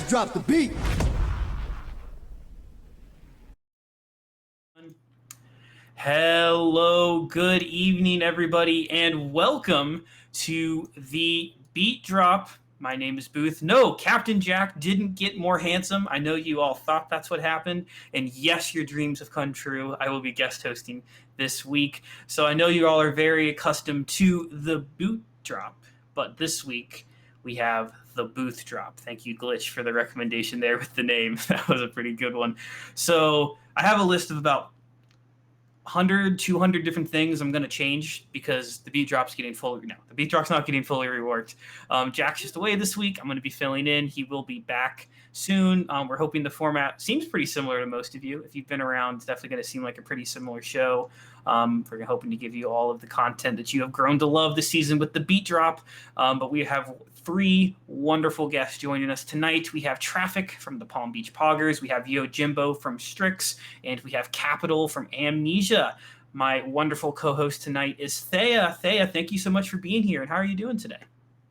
Drop the beat. Hello, good evening, everybody, and welcome to the BeatDrop. My name is Booth. No, Captain Jack didn't get more handsome. I know you all thought that's what happened, and yes, your dreams have come true. I will be guest hosting this week, so I know you all are very accustomed to the BoothDrop, but this week we have the BoothDrop. Thank you, Glitch, for the recommendation there with the name. That was a pretty good one. So I have a list of about 100, 200 different things I'm going to change because the BeatDrop's getting fully... No, the BeatDrop's not getting fully reworked. Jack's just away this week. I'm going to be filling in. He will be back soon. We're hoping the format seems pretty similar to most of you. If you've been around, it's definitely going to seem like a pretty similar show. We're hoping to give you all of the content that you have grown to love this season with the BeatDrop. But we have 3 wonderful guests joining us tonight. We have Traffic from the Palm Beach Poggers. We have Yo Jimbo from Strix. And we have Capital from Amnesia. My wonderful co-host tonight is Thea. Thea, thank you so much for being here. And how are you doing today?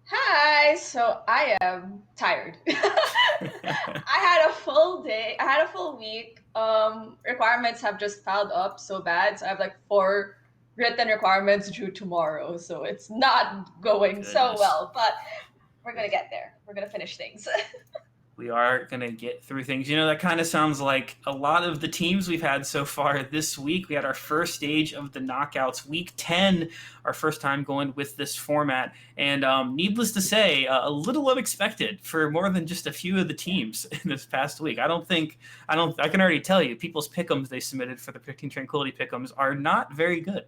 Hi, so I am tired. I had a full day. I had a full week. Requirements have just piled up so bad. So I have like 4 written requirements due tomorrow. So it's not going so well, but we're gonna get there. We're gonna finish things. We are going to get through things. That kind of sounds like a lot of the teams we've had so far this week. We had our first stage of the knockouts, week 10, our first time going with this format. And needless to say, a little unexpected for more than just a few of the teams in this past week. I can already tell you, people's pick'ems they submitted for the Predicting Tranquility pick'ems are not very good.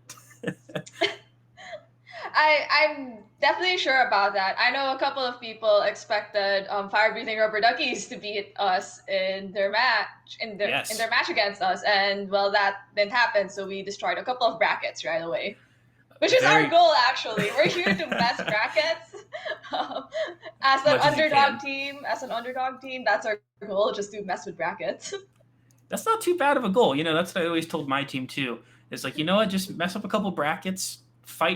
I'm definitely sure about that. I know a couple of people expected Fire Breathing Rubber Duckies to beat us in their match in their match against us, and well, that didn't happen. So we destroyed a couple of brackets right away, which is our goal. Actually, we're here to mess brackets as an underdog team. As an underdog team, that's our goal, just to mess with brackets. That's not too bad of a goal. That's what I always told my team too. It's like, what, just mess up a couple brackets.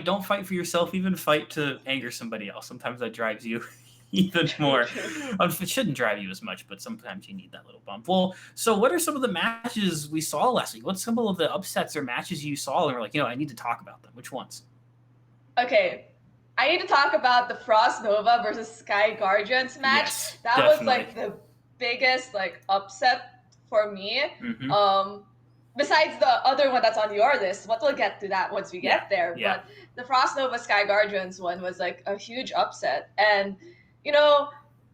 Don't fight for yourself, even fight to anger somebody else. Sometimes that drives you even more. It shouldn't drive you as much, but sometimes you need that little bump. Well, so what are some of the matches we saw last week? What's some of the upsets or matches you saw and were like, I need to talk about them? Which ones? Okay. I need to talk about the Frost Nova versus Sky Guardians match. Yes, that definitely. was like the biggest upset for me. Mm-hmm. Besides the other one that's on your list, but we'll get to that once we get there. Yeah. But the Frost Nova Sky Guardians one was like a huge upset. And,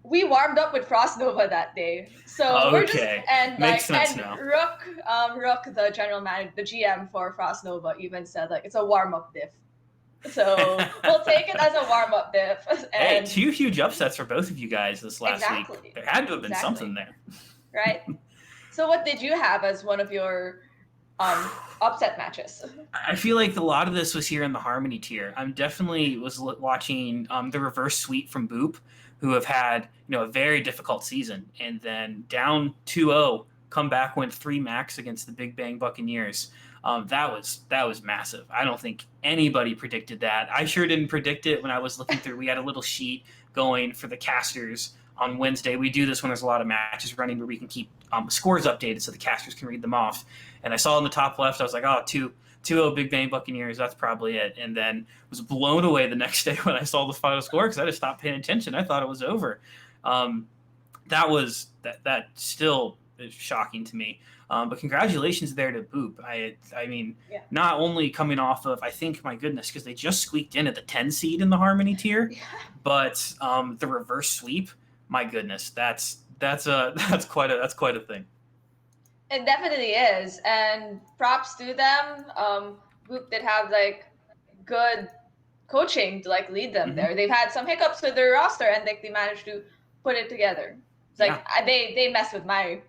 we warmed up with Frost Nova that day. So we're just, and makes sense and now. Rook, the general manager, the GM for Frost Nova, even said it's a warm-up diff. So we'll take it as a warm-up diff. And 2 huge upsets for both of you guys this last week. There had to have been something there. Right. So what did you have as one of your upset matches? I feel like a lot of this was here in the Harmony tier. I'm definitely was watching the reverse sweep from Boop, who have had a very difficult season, and then down 2-0, come back, win 3 max against the Big Bang Buccaneers. That was massive. I don't think anybody predicted that. I sure didn't predict it when I was looking through. We had a little sheet going for the casters on Wednesday. We do this when there's a lot of matches running where we can keep scores updated so the casters can read them off. And I saw in the top left, I was like, 2-0 Big Bang Buccaneers, that's probably it. And then was blown away the next day when I saw the final score because I just stopped paying attention. I thought it was over. That still is shocking to me. But congratulations there to Boop. I mean, not only coming off of, I think, my goodness, because they just squeaked in at the 10 seed in the Harmony tier, but the reverse sweep, my goodness, that's quite a thing. It definitely is, and props to them. Boop did have good coaching to lead them there. They've had some hiccups with their roster, and they managed to put it together. It's they messed with my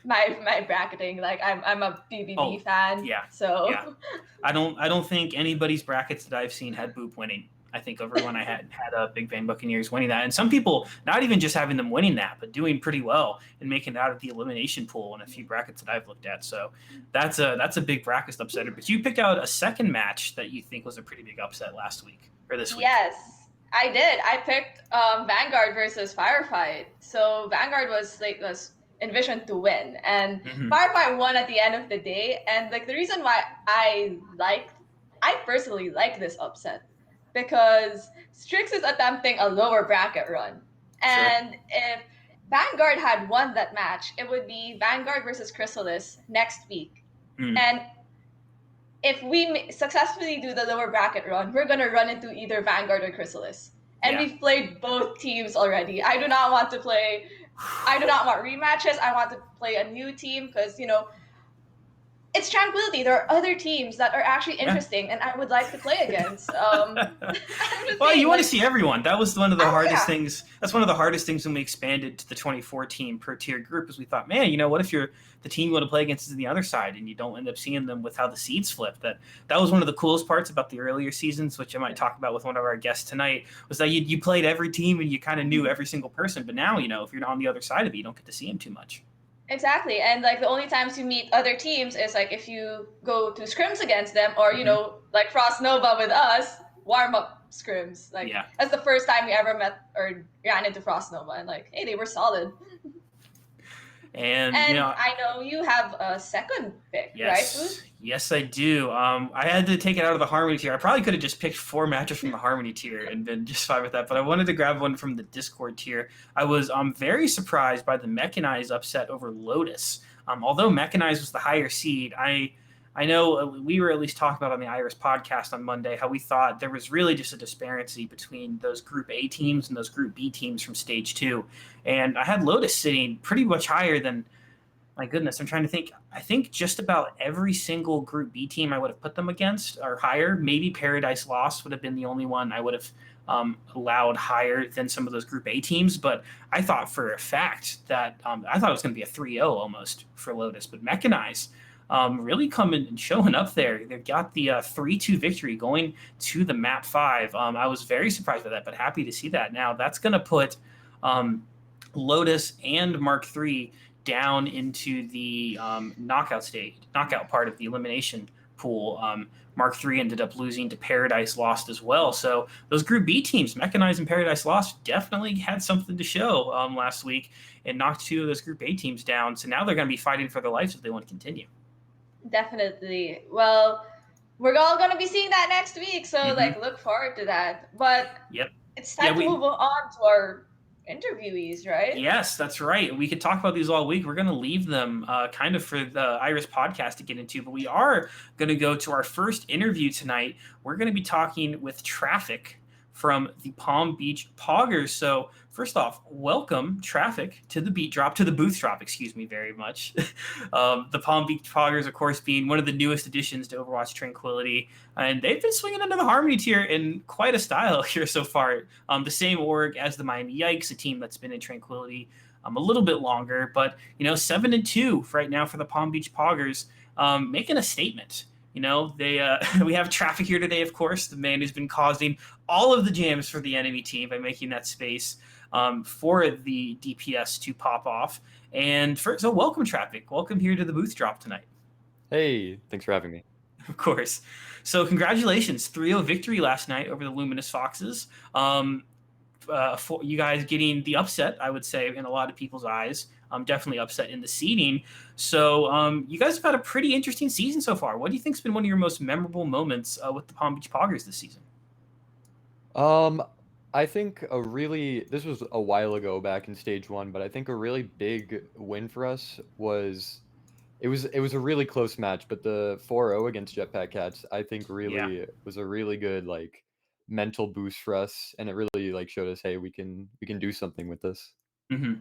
bracketing. I'm a BBB fan. Yeah. So I don't think anybody's brackets that I've seen had Boop winning. I think everyone I had Big Bang Buccaneers winning that, and some people not even just having them winning that, but doing pretty well and making it out of the elimination pool in a few brackets that I've looked at. So that's a big bracket upsetter. But you picked out a second match that you think was a pretty big upset last week or this week. Yes, I did. I picked Vanguard versus Firefight. So Vanguard was envisioned to win, and Firefight won at the end of the day. And the reason why I personally like this upset, because Strix is attempting a lower bracket run. And if Vanguard had won that match, it would be Vanguard versus Chrysalis next week. And if we successfully do the lower bracket run, we're going to run into either Vanguard or Chrysalis. And we've played both teams already. I do not want rematches. I want to play a new team because, it's Tranquility. There are other teams that are actually interesting, and I would like to play against. I'm just Well, you saying, want to like, see everyone. That was one of the hardest yeah, things. That's one of the hardest things when we expanded to the 24-team per tier group. Is we thought, man, what if you're the team you want to play against is on the other side, and you don't end up seeing them with how the seeds flip. That was one of the coolest parts about the earlier seasons, which I might talk about with one of our guests tonight. Was that you played every team and you kind of knew every single person. But now, if you're on the other side of it, you don't get to see them too much. exactly. And like the only times you meet other teams is like if you go to scrims against them, or like Frost Nova with us, warm up scrims. Like Yeah. that's the first time we ever met or ran into Frost Nova, and like, hey, they were solid. And And I know you have a second pick, right, Booth? Yes, I do. I had to take it out of the Harmony tier. I probably could have just picked 4 matches from the Harmony tier and been just fine with that, but I wanted to grab one from the Discord tier. I was very surprised by the Mechanize upset over Lotus. Although Mechanize was the higher seed, I know we were at least talking about on the Iris podcast on Monday how we thought there was really just a disparity between those Group A teams and those Group B teams from Stage 2. And I had Lotus sitting pretty much higher than, my goodness, I'm trying to think. I think just about every single Group B team I would have put them against or higher. Maybe Paradise Lost would have been the only one I would have allowed higher than some of those Group A teams. But I thought for a fact that I thought it was going to be a 3-0 almost for Lotus. But Mechanize really coming and showing up there. They've got the 3-2 victory going to the map 5. I was very surprised by that, but happy to see that. Now that's going to put Lotus and Mark III down into the knockout part of the elimination pool. Mark III ended up losing to Paradise Lost as well. So those Group B teams, Mechanize and Paradise Lost, definitely had something to show last week and knocked 2 of those Group A teams down. So now they're going to be fighting for their lives if they want to continue. Definitely. Well, we're all going to be seeing that next week, so like look forward to that. But it's time to move on to our interviewees, right? Yes, that's right. We could talk about these all week. We're going to leave them kind of for the Iris podcast to get into, but we are going to go to our first interview tonight. We're going to be talking with Traffic from the Palm Beach Poggers. So first off, welcome Traffic to the BeatDrop, to the BoothDrop, excuse me very much. The Palm Beach Poggers, of course, being one of the newest additions to Overwatch Tranquility. And they've been swinging into the Harmony tier in quite a style here so far. The same org as the Miami Yikes, a team that's been in Tranquility a little bit longer. But, 7-2 right now for the Palm Beach Poggers, making a statement. We have Traffic here today, of course, the man who's been causing all of the jams for the enemy team by making that space for the DPS to pop off. And so welcome, Traffic. Welcome here to the BoothDrop tonight. Hey, thanks for having me. Of course. So congratulations, 3-0 victory last night over the Luminous Foxes. For you guys getting the upset, I would say, in a lot of people's eyes. Definitely upset in the seeding. So you guys have had a pretty interesting season so far. What do you think's been one of your most memorable moments with the Palm Beach Poggers this season? I think this was a while ago back in Stage 1, but I think a really big win for us was it was a really close match, but the 4-0 against Jetpack Cats, I think really was a really good like mental boost for us, and it really like showed us, hey, we can do something with this. Mm-hmm.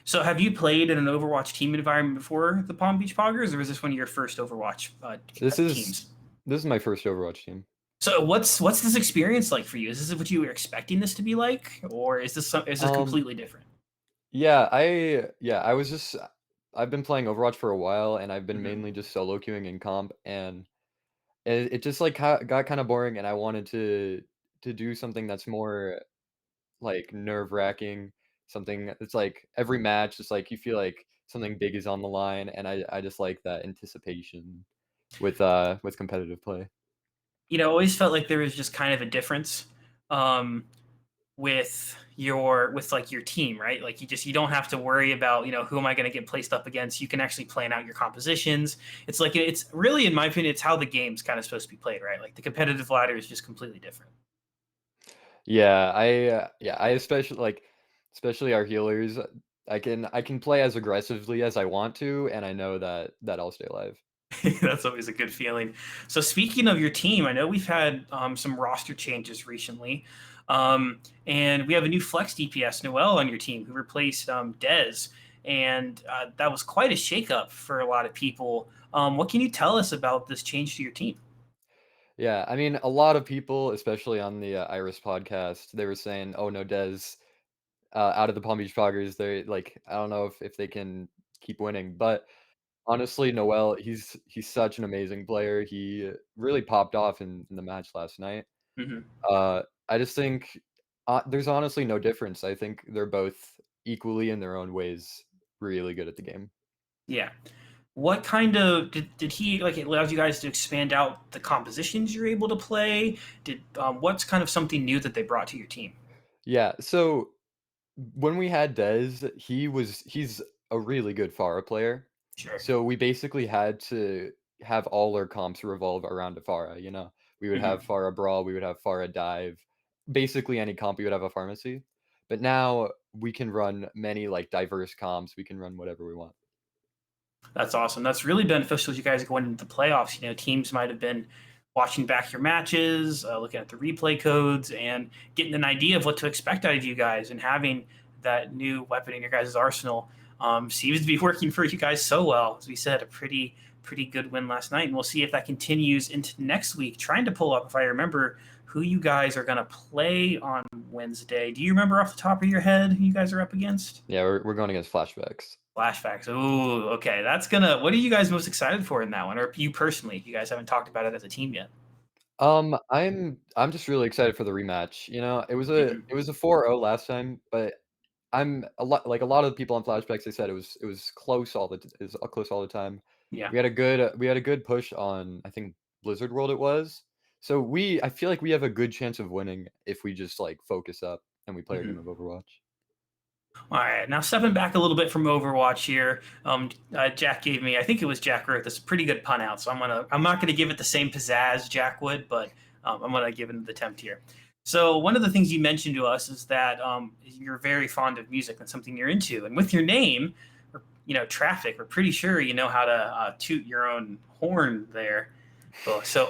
So have you played in an Overwatch team environment before the Palm Beach Poggers, or is this one of your first Overwatch teams? This is my first Overwatch team. So what's this experience like for you? Is this what you were expecting this to be like, or is this completely different? Yeah, I've been playing Overwatch for a while, and I've been mainly just solo queuing in comp, and it just like got kind of boring, and I wanted to do something that's more like nerve-wracking, something that's like every match, just like you feel like something big is on the line, and I just like that anticipation with competitive play. Always felt like there was just kind of a difference with your team, right? Like you don't have to worry about, who am I going to get placed up against. You can actually plan out your compositions. It's like, it's really, in my opinion, it's how the game's kind of supposed to be played, right? Like the competitive ladder is just completely different. Yeah, I especially our healers. I can play as aggressively as I want to, and I know that I'll stay alive. That's always a good feeling. So speaking of your team, I know we've had some roster changes recently. And we have a new flex DPS, Noel, on your team who replaced Dez. And that was quite a shakeup for a lot of people. What can you tell us about this change to your team? Yeah, I mean, a lot of people, especially on the Iris podcast, they were saying, "Oh no, Des, out of the Palm Beach Poggers, they like I don't know if they can keep winning." But honestly, Noel, he's such an amazing player. He really popped off in the match last night. Hmm. I just think there's honestly no difference. I think they're both equally in their own ways really good at the game. Yeah. What kind of did he like? It allowed you guys to expand out the compositions you're able to play. Did what's kind of something new that they brought to your team? Yeah, so when we had Dez, he's a really good Pharah player. Sure. So we basically had to have all our comps revolve around a Pharah, you know? We would have Hmm. Pharah Brawl, we would have Pharah Dive. Basically any comp we would have a pharmacy. But now we can run many like diverse comps. We can run whatever we want. That's awesome. That's really beneficial as you guys are going into the playoffs. Teams might have been watching back your matches, looking at the replay codes, and getting an idea of what to expect out of you guys. And having that new weapon in your guys' arsenal seems to be working for you guys so well. As we said, a pretty good win last night, and we'll see if that continues into next week. Trying to pull up, if I remember, who you guys are going to play on Wednesday. Do you remember off the top of your head who you guys are up against? Yeah, we're going against flashbacks. Flashbacks. Ooh, okay. That's gonna. What are you guys most excited for in that one, or you personally? You guys haven't talked about it as a team yet. I'm just really excited for the rematch. You know, Hmm. it was a 4-0 last time, but I'm a lot like a lot of the people on flashbacks. They said it was close all the it was close all the time. Yeah. We had a good push on I think Blizzard World it was. So I feel like we have a good chance of winning if we just like focus up and we play our game Hmm. of Overwatch. All right. Now stepping back a little bit from Overwatch here. Jack gave me. I think it was Jack wrote this pretty good pun out. So I'm not gonna give it the same pizzazz Jack would, but I'm gonna give it an attempt here. So one of the things you mentioned to us is that you're very fond of music and something you're into, and with your name, traffic. We're pretty sure you know how to toot your own horn there.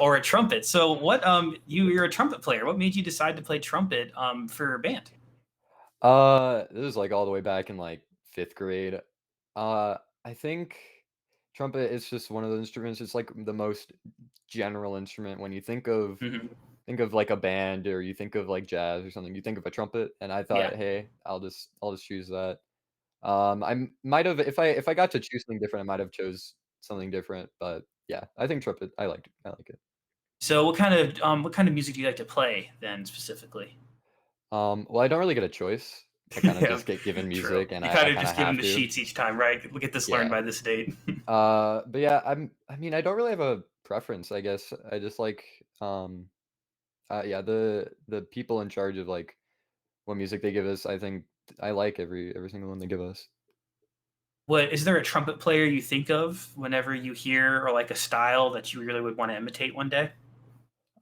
Or a trumpet. So what you're a trumpet player. What made you decide to play trumpet for a band? This is like all the way back in like 5th grade. I think trumpet is just one of those instruments. It's like the most general instrument when you Hmm. think of like a band or you think of like jazz or something, you think of a trumpet, and I Yeah. thought, "Hey, I'll just choose that." Might have if I got to choose something different, I might have chose something different, but yeah, I think trumpet, I like it. So what kind of music do you like to play then specifically? Well, I don't really get a choice. I kinda Yeah, just get given true. music and You kind I of kinda just give them have the to. sheets each time, right? We'll get this learned Yeah. by this date. But yeah, I mean, I don't really have a preference, I guess. I just like, yeah, the people in charge of, like, what music they give us, I think I like every single one they give us. What is there a trumpet player you think of whenever you hear or like a style that you really would want to imitate one day?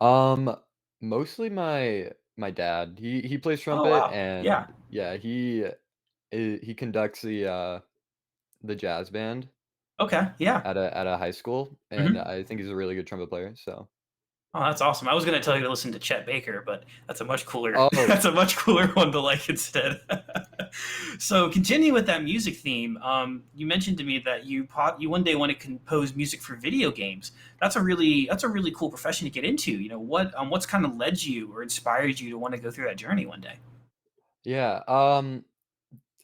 Um, Mostly my dad. He plays Oh trumpet wow, yeah. and yeah, he conducts the jazz band Okay, yeah. at a high school, and Hmm. I think he's a really good trumpet player, so Oh, that's awesome. I was going to tell you to listen to Chet Baker, but that's a much cooler oh, that's a much cooler one to like instead. So, continuing with that music theme, you mentioned to me that you one day want to compose music for video games. That's a really cool profession to get into. What's kind of led you or inspired you to want to go through that journey one day? yeah,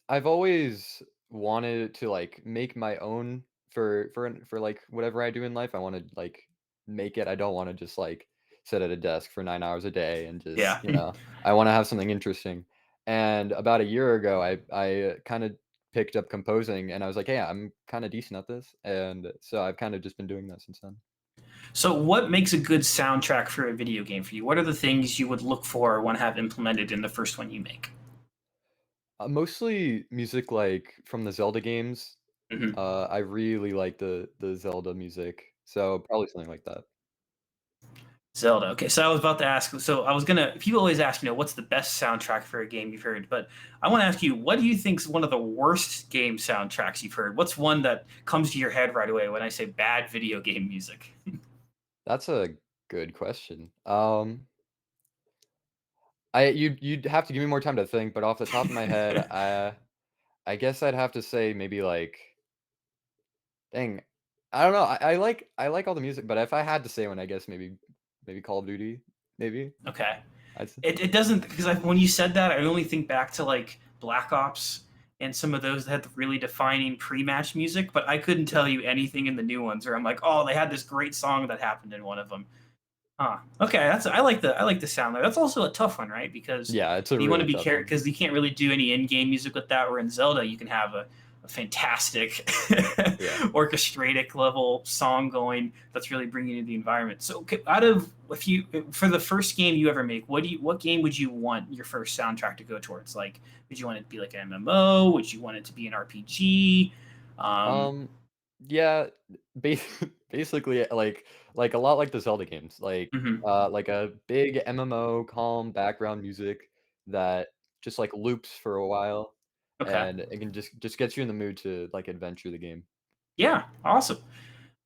I've always wanted to, like, make my own for, like, whatever I do in life, I wanna, like, make it. I don't wanna just, like, sit at a desk for 9 hours a day and just, Yeah. you know, I wanna have something interesting. And about a year ago, I kinda picked up composing, and I was like, "Hey, I'm kinda decent at this," and so I've kinda just been doing that since then. So, what makes a good soundtrack for a video game for you? What are the things you would look for or want to have implemented in the first one you make? Mostly music, like, from the Zelda games. Mhm. I really like the Zelda music, so probably something like that. Zelda. Okay, so I was about to ask. So I was gonna. People always ask, what's the best soundtrack for a game you've heard? But I want to ask you, what do you think is one of the worst game soundtracks you've heard? What's one that comes to your head right away when I say bad video game music? That's a good question. You'd have to give me more time to think, but off the top of my head, I guess I'd have to say maybe like dang. I don't know. I like all the music, but if I had to say one, I guess maybe Call of Duty, maybe. Okay. I'd say. It doesn't because when you said that, I only think back to like Black Ops and some of those that had the really defining pre-match music, but I couldn't tell you anything in the new ones where I'm like, oh, they had this great song that happened in one of them. Huh. Okay, I like the sound there. That's also a tough one, right? Because Yeah, it's a you want to really be tough careful one. because you can't really do any in-game music with that. Where in Zelda, you can have a fantastic Yeah. orchestratic level song going that's really bringing you to the environment. So, out of if you for the first game you ever make, what game would you want your first soundtrack to go towards? Like, would you want it to be like an MMO? Would you want it to be an RPG? Um, Um, yeah, ba basically, like a lot like the Zelda games, mhm. like a big MMO, calm background music that just, like, loops for a while, Okay. and it can just gets you in the mood to, like, adventure the game. Yeah. Awesome.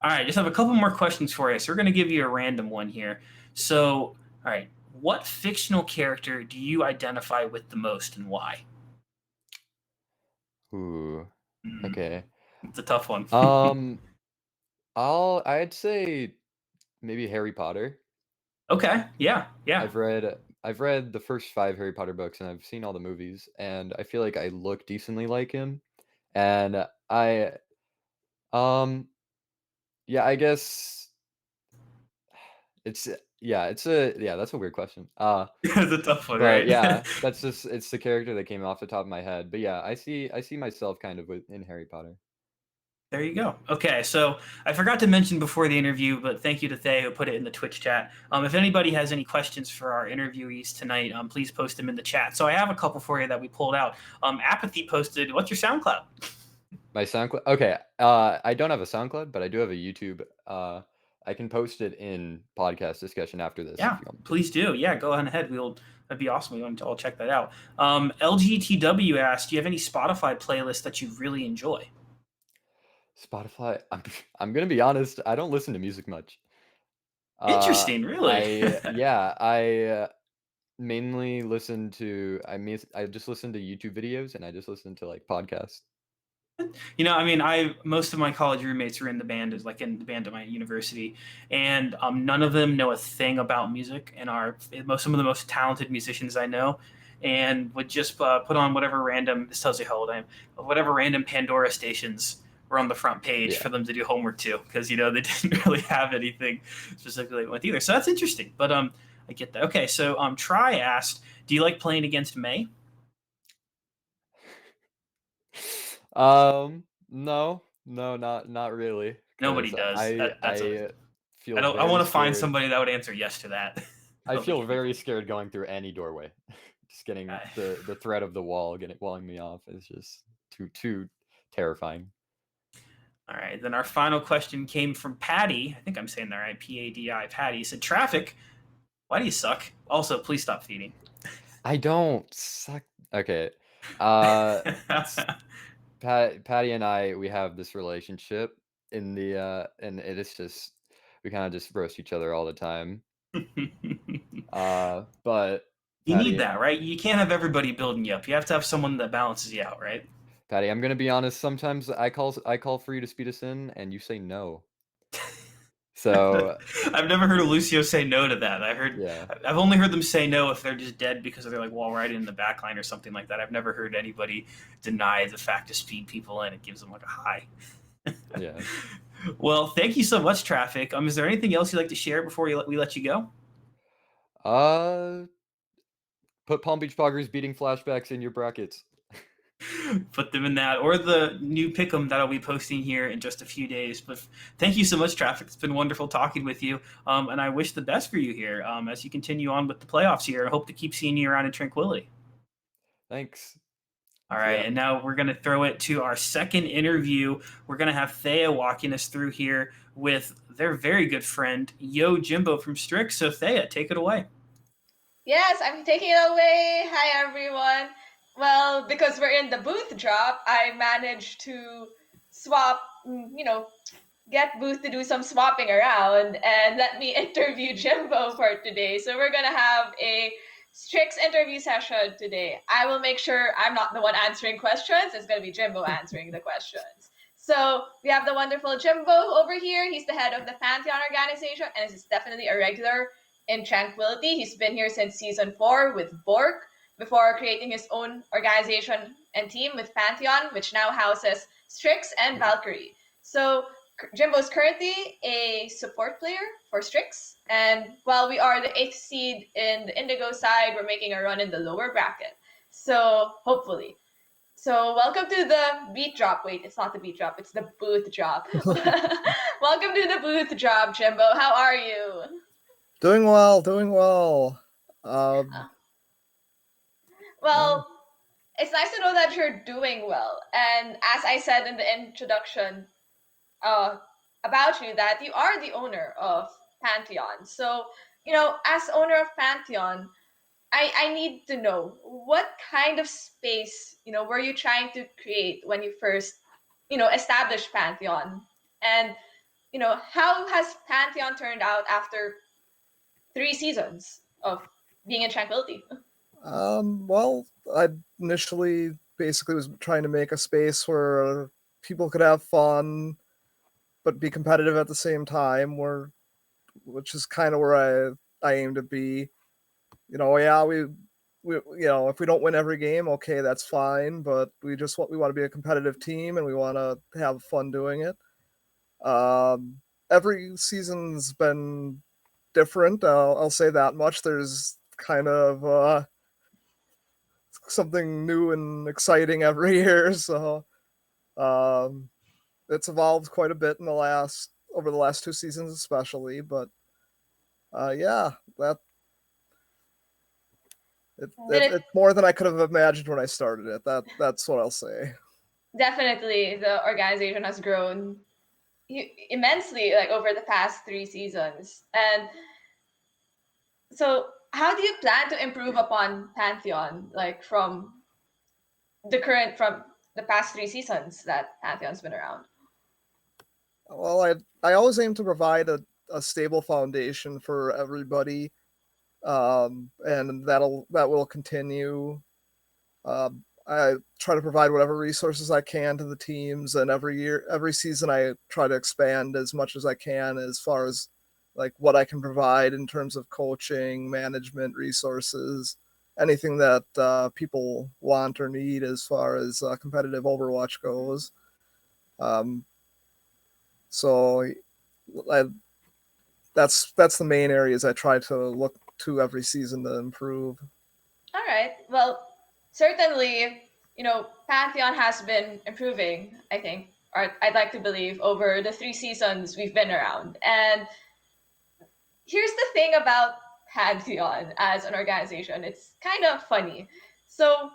All right, just have a couple more questions for you. So we're going to give you a random one here. So, all right, what fictional character do you identify with the most and why? Ooh, Hmm, okay. it's a tough one. Um, I'd say maybe Harry Potter. Okay, yeah, yeah. I've read the first 5 Harry Potter books, and I've seen all the movies, and I feel like I look decently like him, and um yeah, I guess it's yeah, that's a weird question. It's a tough one, But right? yeah, that's just it's the character that came off the top of my head. But yeah, I see myself kind of in Harry Potter. There you go. Okay, so I forgot to mention before the interview, but thank you to Thay who put it in the Twitch chat. If anybody has any questions for our interviewees tonight, please post them in the chat. So I have a couple for you that we pulled out. Apathy posted, "What's your SoundCloud?" My SoundCloud. Okay, I don't have a SoundCloud, but I do have a YouTube. I can post it in podcast discussion after this if Yeah, you want me to. please do. Yeah, go on ahead. That'd be awesome. We want to all check that out. LGTW asked, "Do you have any Spotify playlists that you really enjoy?" Spotify. I'm gonna be honest. I don't listen to music much. Interesting, really. I mainly listen to I just listen to YouTube videos and I just listen to like podcasts. I mean, I most of my college roommates are in the band, is like in the band at my university, and none of them know a thing about music, and are some of the most talented musicians I know, and would just put on whatever random. This tells you how old I am. Whatever random Pandora stations were on the front page Yeah. for them to do homework to, because they didn't really have anything specifically with either. So that's interesting. But I get that. Okay, so Try asked, "Do you like playing against May?" No, no, not really, Nobody because does. That's a. I I feel don't. I very want to find scared. somebody that would answer yes to that. I Of the feel game. very scared going through any doorway. Just getting the threat of the wall getting walling me off is just too terrifying. All right. Then our final question came from Patty. I think I'm saying that right. Padi. Patty he said, "Traffic. Why do you suck? Also, please stop feeding." I don't suck. Okay. Uh, s- Patty and I, we have this relationship and it is just we kind of just roast each other all the time. You But need Patty, that, right? You can't have everybody building you up. You have to have someone that balances you out, right? Patty, I'm gonna be honest. Sometimes I call for you to speed us in, and you say no. So I've never heard of Lucio say no to that. yeah, I've only heard them say no if they're just dead because they're like wall riding in the back line or something like that. I've never heard anybody deny the fact to speed people in. It gives them like a high. yeah. Well, thank you so much, Traffic. Is there anything else you'd like to share before we let you go? Uh, put Palm Beach Poggers beating flashbacks in your brackets. Put them in that, or the new pick'em that I'll be posting here in just a few days. But thank you so much, Traffic. It's been wonderful talking with you, and I wish the best for you here as you continue on with the playoffs here. I hope to keep seeing you around in tranquility. Thanks. All Thanks for right, having and me. now we're going to throw it to our second interview. We're going to have Thea walking us through here with their very good friend, Yo Jimbo from Strix. So, Thea, take it away. Yes, I'm taking it away. Hi, everyone. Well, because we're in the booth drop, I managed to swap, get Booth to do some swapping around and let me interview Jimbo for today. So we're going to have a Strix interview session today. I will make sure I'm not the one answering questions. It's going to be Jimbo answering the questions. So we have the wonderful Jimbo over here. He's the head of the Pantheon organization, and is definitely a regular in Tranquility. He's been here since season 4 with Bork before creating his own organization and team with Pantheon, which now houses Strix and Valkyrie. So Jimbo's currently a support player for Strix, and while we are the 8th seed in the Indigo side, we're making a run in the lower bracket. So hopefully. So welcome to the BeatDrop. Wait, it's not the BeatDrop, it's the BoothDrop. Welcome to the BoothDrop, Jimbo. How are you? Doing well, doing well. Well, it's nice to know that you're doing well. And as I said in the introduction about you, that you are the owner of Pantheon. So, as owner of Pantheon, I need to know what kind of space, were you trying to create when you first, established Pantheon? And, how has Pantheon turned out after 3 seasons of being in Tranquility? Well, I initially basically was trying to make a space where people could have fun but be competitive at the same time, which is kind of where I aim to be. Yeah, we if we don't win every game, okay, that's fine, but we want to be a competitive team and we want to have fun doing it. Every season's been different. I'll say that much. There's kind of something new and exciting every year. So it's evolved quite a bit over the last 2 seasons, especially. But yeah, Did it it's more than I could have imagined when I started it. That's what I'll say. Definitely, the organization has grown immensely, like over the past 3 seasons. And so, how do you plan to improve upon Pantheon, like from the past 3 seasons that Pantheon's been around? Well, I always aim to provide a stable foundation for everybody, and that will continue. I try to provide whatever resources I can to the teams, and every season, I try to expand as much as I can as far as like what I can provide in terms of coaching, management, resources, anything that people want or need as far as competitive Overwatch goes. Um, so I, that's the main areas I try to look to every season to improve. All right. Well, certainly, Pantheon has been improving, I think, or I'd like to believe, over the 3 seasons we've been around. And here's the thing about Pantheon as an organization, it's kind of funny. So,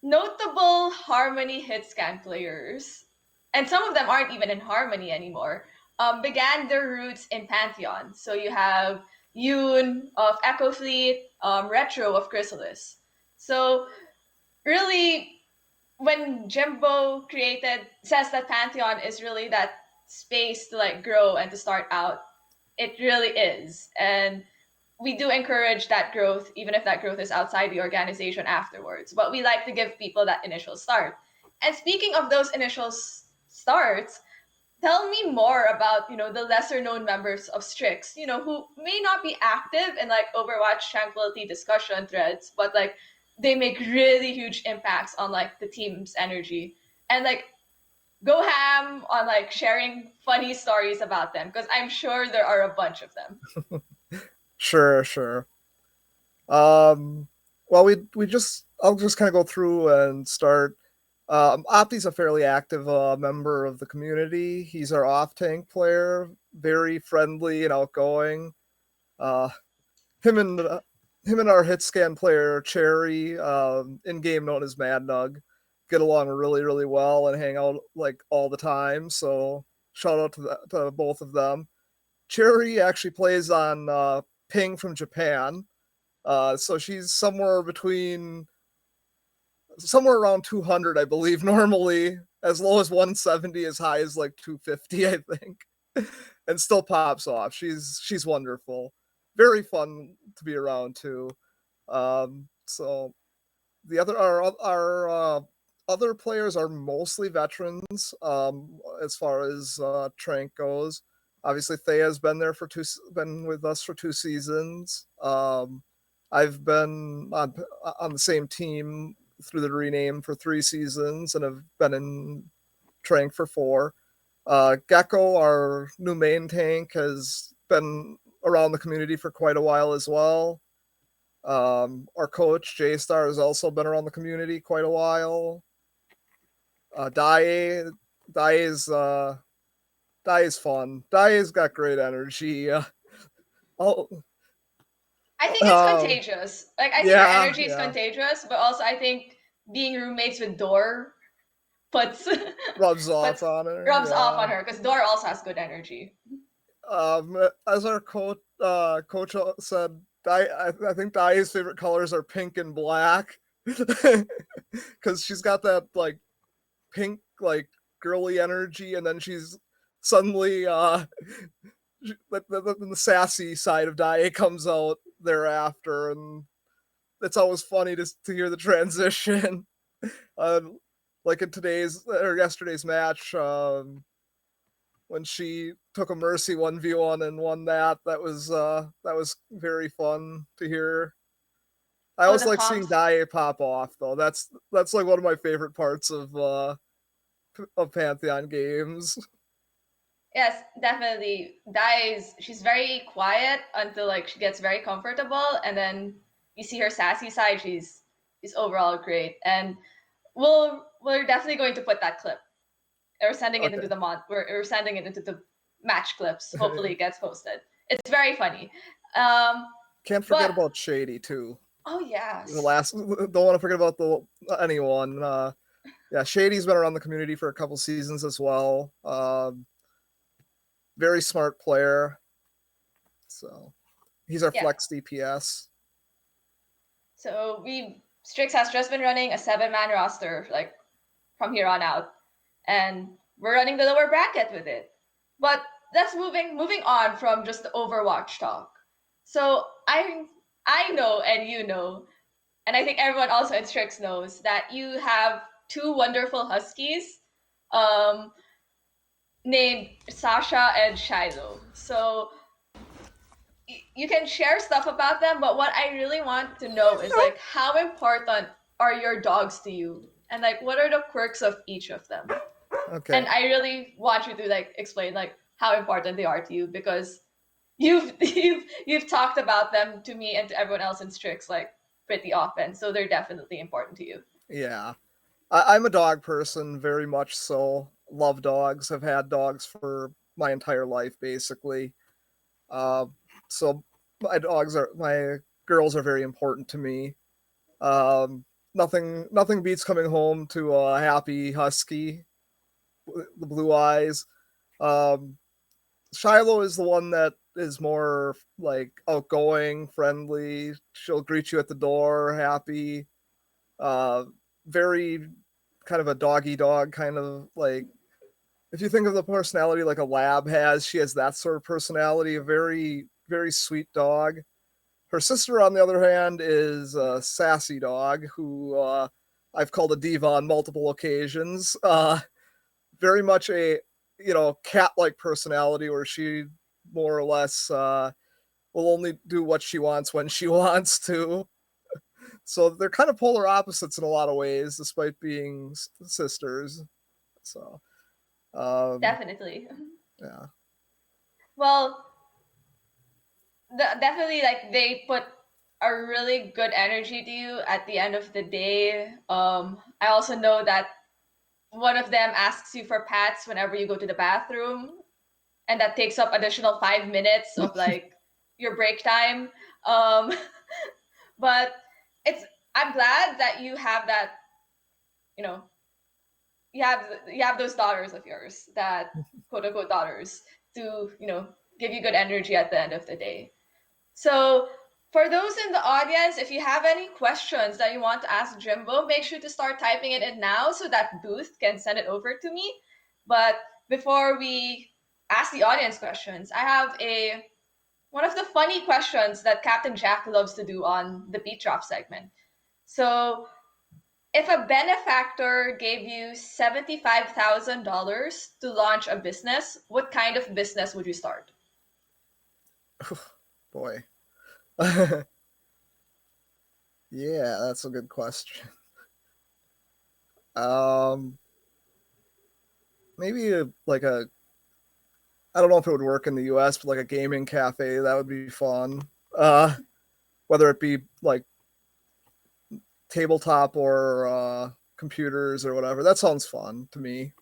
notable Harmony hitscan players, and some of them aren't even in Harmony anymore, began their roots in Pantheon. So you have Yoon of Echo Fleet, Retro of Chrysalis. So really, when Jimbo says that Pantheon is really that space to like grow and to start out, it really is. And we do encourage that growth, even if that growth is outside the organization afterwards. But we like to give people that initial start. And speaking of those initial starts, tell me more about the lesser known members of Strix, who may not be active in like Overwatch Tranquility discussion threads, but like they make really huge impacts on like the team's energy. And like go ham on like sharing funny stories about them, because I'm sure there are a bunch of them. Sure. Well, I'll just kind of go through and start. Opti's a fairly active member of the community. He's our off tank player, very friendly and outgoing. Uh, him and our hit scan player Cherry, in game known as Mad Nug, get along really well and hang out like all the time. So shout out to both of them. Cherry actually plays on Ping from Japan. So she's somewhere around 200, I believe, normally, as low as 170, as high as like 250, I think, and still pops off. She's wonderful, very fun to be around too. So the other our other players are mostly veterans as far as Trank goes. Obviously, Thea's been with us for 2 seasons. I've been on the same team through the rename for 3 seasons, and have been in Trank for 4. Gecko, our new main tank, has been around the community for quite a while as well. Our coach, J Star, has also been around the community quite a while. Dae, Dae's Dae's fun. Dae's got great energy. Oh, I think it's contagious. Like I think her yeah, energy is yeah. contagious, but also I think being roommates with Dor puts Rubs off puts on her. rubs off Yeah. on her because Dor also has good energy. As our coach said, I think Dae's favorite colors are pink and black, because she's got that like pink like girly energy, and then she's suddenly the sassy side of Dae comes out thereafter, and it's always funny to hear the transition. uh, like in today's or yesterday's match, when she took a mercy 1v1 and won that was very fun to hear. I Oh, always the like seeing comps. Dae pop off though. That's like one of my favorite parts of Pantheon games. Yes, definitely. She's very quiet until like she gets very comfortable, and then you see her sassy side. She's overall great, and we're definitely going to put that clip. We're sending it into Okay. the we're sending it into the match clips. Hopefully, it gets posted. It's very funny. Um, Can't forget but about Shady too. oh The yes, last don't want to forget about anyone. Yeah, Shady's been around the community for a couple seasons as well. Very smart player. So he's our yeah. flex DPS. So Strix has just been running a 7-man roster like from here on out, and we're running the lower bracket with it. But that's moving on from just the Overwatch talk. So I know, and you know, and I think everyone also in Strix knows that you have two wonderful huskies, um, named Sasha and Shiloh. So you can share stuff about them, but what I really want to know is like how important are your dogs to you, and like what are the quirks of each of them? Okay. And I really want you to like explain like how important they are to you, because you've talked about them to me and to everyone else in Strix like pretty often, so they're definitely important to you. Yeah. I'm a dog person, very much so. Love dogs. I've had dogs for my entire life, basically. Uh, so my girls are very important to me. Um, nothing beats coming home to a happy husky, the blue eyes. Um, Shiloh is the one that is more like outgoing, friendly. She'll greet you at the door, happy. Uh, Very kind of a doggy dog kind of like, if you think of the personality like a lab has, she has that sort of personality. A very very sweet dog. Her sister, on the other hand, is a sassy dog who I've called a diva on multiple occasions. Very much a cat-like personality, where she more or less will only do what she wants when she wants to. So they're kind of polar opposites in a lot of ways, despite being sisters. So Definitely. yeah. Well, definitely like they put a really good energy to you at the end of the day. I also know that one of them asks you for pats whenever you go to the bathroom, and that takes up additional 5 minutes of like your break time. Um, but it's I'm glad that you have that. You know, you have those daughters of yours, that quote unquote daughters, to give you good energy at the end of the day. So, for those in the audience, if you have any questions that you want to ask Jimbo, make sure to start typing it in now so that Booth can send it over to me. But before we ask the audience questions, I have a one of the funny questions that Captain Jack loves to do on the Beat Drop segment. So, if a benefactor gave you $75,000 to launch a business, what kind of business would you start? Boy. Yeah, that's a good question. Maybe I don't know if it would work in the US, but like a gaming cafe, that would be fun. Whether it be like tabletop or computers or whatever. That sounds fun to me.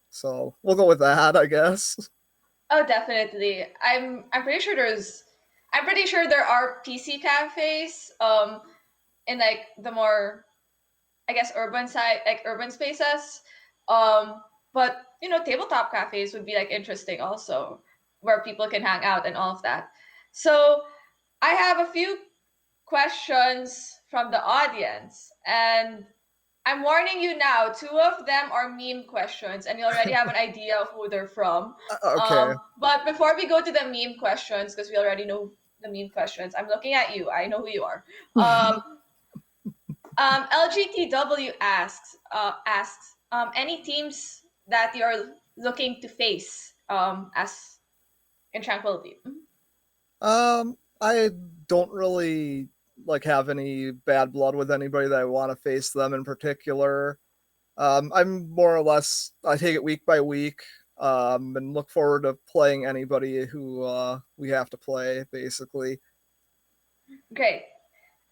So we'll go with that, I guess. Oh, definitely. I'm pretty sure there are PC cafes in like the more, I guess, urban side, like urban spaces. But tabletop cafes would be like interesting also, where people can hang out and all of that. So I have a few questions from the audience, and I'm warning you now, two of them are meme questions, and you already have an idea of who they're from. Okay. But before we go to the meme questions, because we already know the meme questions, I'm looking at you. I know who you are. LGTW asks any teams that you're looking to face as in Tranquility. I don't really have any bad blood with anybody that I want to face them in particular. I'm more or less, I take it week by week, and look forward to playing anybody who we have to play, basically. Great.